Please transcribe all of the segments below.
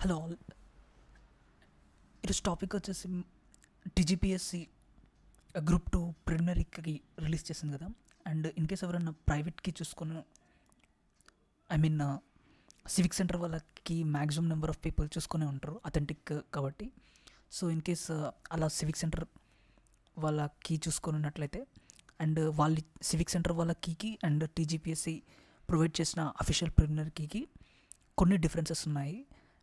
Hello all. ఈరోజు topic వచ్చేసి TGPSC group 2 ప్రిలిమినరీకి release చేసింది కదా. అండ్ ఇన్ కేస్ ఎవరైనా ప్రైవేట్కి చూసుకొని సివిక్ సెంటర్ వాళ్ళకి మ్యాక్సిమం నెంబర్ ఆఫ్ పీపుల్ చూసుకునే ఉంటారు అథెంటిక్ కాబట్టి. సో ఇన్ కేస్ అలా సివిక్ సెంటర్ వాళ్ళ కీ చూసుకొని ఉన్నట్లయితే అండ్ వాళ్ళ సివిక్ సెంటర్ వాళ్ళ కీకి అండ్ టీజీపీఎస్సి ప్రొవైడ్ చేసిన అఫీషియల్ ప్రిలిమినరీ కీకి కొన్ని డిఫరెన్సెస్ ఉన్నాయి.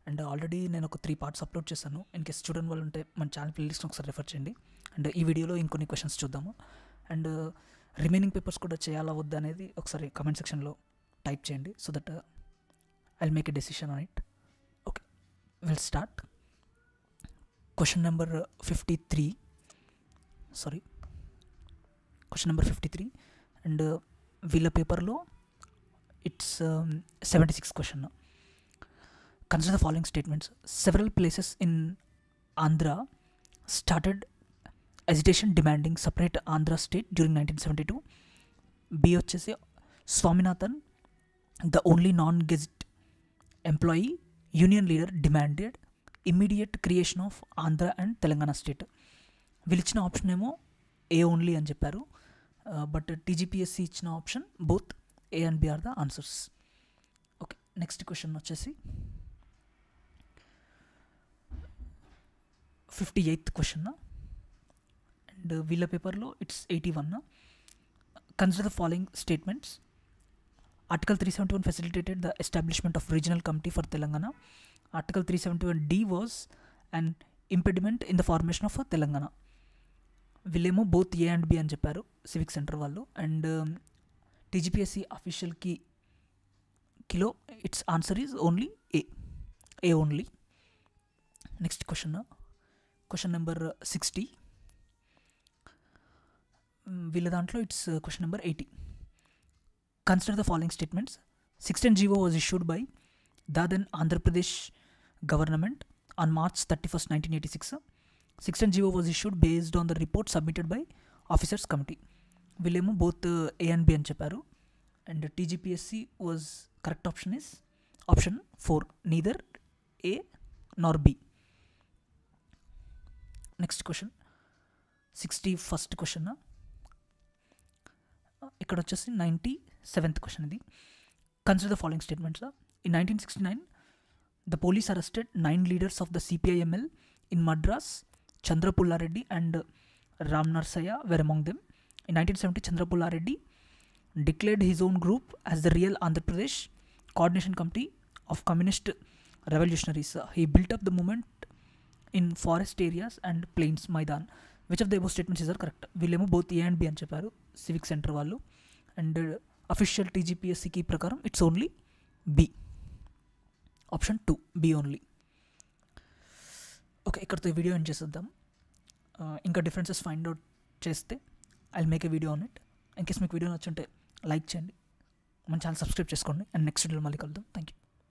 అండ్ ఆల్రెడీ నేను ఒక 3 పార్ట్స్ అప్లోడ్ చేశాను. ఇన్ కేస్ చూడని వాళ్ళు ఉంటే మన ఛానల్ ప్లేలిస్ట్ని ఒకసారి రెఫర్ చేయండి. అండ్ ఈ వీడియోలో ఇంకొన్ని క్వశ్చన్స్ చూద్దాము. అండ్ రిమైనింగ్ పేపర్స్ కూడా చేయాలా వద్దా అనేది ఒకసారి కమెంట్ సెక్షన్లో టైప్ చేయండి. So that I'll make a decision on it. Okay, will start. Question number 53 and వీళ్ళ పేపర్లో it's 76 question. Consider the following statements. Several places in Andhra started agitation demanding separate Andhra state during 1972. B వచ్చేసి Swaminathan, the only non-gazette employee union leader, demanded immediate creation of Andhra and Telangana state. వీళ్ళు ఇచ్చిన option ఏమో ఏ only అని చెప్పారు. But TGPSC ఇచ్చిన option both A and B are the answers. Okay, next question వచ్చేసి 58th question and వీళ్ళ పేపర్లో it's 81. Consider the following statements. Article 371 facilitated the establishment of regional committee for Telangana. Article 371D was an impediment in the formation of Telangana. వీళ్ళేమో both A and B అని చెప్పారు civic centre వాళ్ళు. And TGPSC official kilo it's answer is only A only. Next question number 60. వీళ్ళ దాంట్లో it's question number 80. Consider the following statements. 16 GO was issued by the then Andhra Pradesh government on March 31st, 1986. 16 GO was issued based on the report submitted by officers committee. వీళ్ళేమో both A and B అని చెప్పారు. And TGPSC was correct option is option 4, neither A nor B. Next question 61st question. ఇక్కడ వచ్చేసి 97th question ఇది. Consider the following statements. In 1969 the police arrested 9 leaders of the CPI-ML in Madras. Chandra Pulla Reddy and Ram Narsaiah were among them. In 1970 Chandrapullareddy declared his own group as the real Andhra Pradesh Coordination Committee of Communist Revolutionaries. He built up the movement in forest areas and plains Maidan. Which of the above statements is correct? వీళ్ళేమో both A and B అని చెప్పారు civic centre వాళ్ళు. And official టీజీపీఎస్సికి ప్రకారం it's only B, option 2 B only. Okay, ఇక్కడితో ఈ video end చేసేద్దాం. ఇంకా డిఫరెన్సెస్ ఫైండ్ అవుట్ చేస్తే I'll make a video on it. In case మీకు వీడియో నచ్చుంటే లైక్ చేయండి, మన ఛానల్ సబ్స్క్రైబ్ చేసుకోండి. అండ్ నెక్స్ట్ వీడియోలో మళ్ళీ కలుద్దాం. Thank you.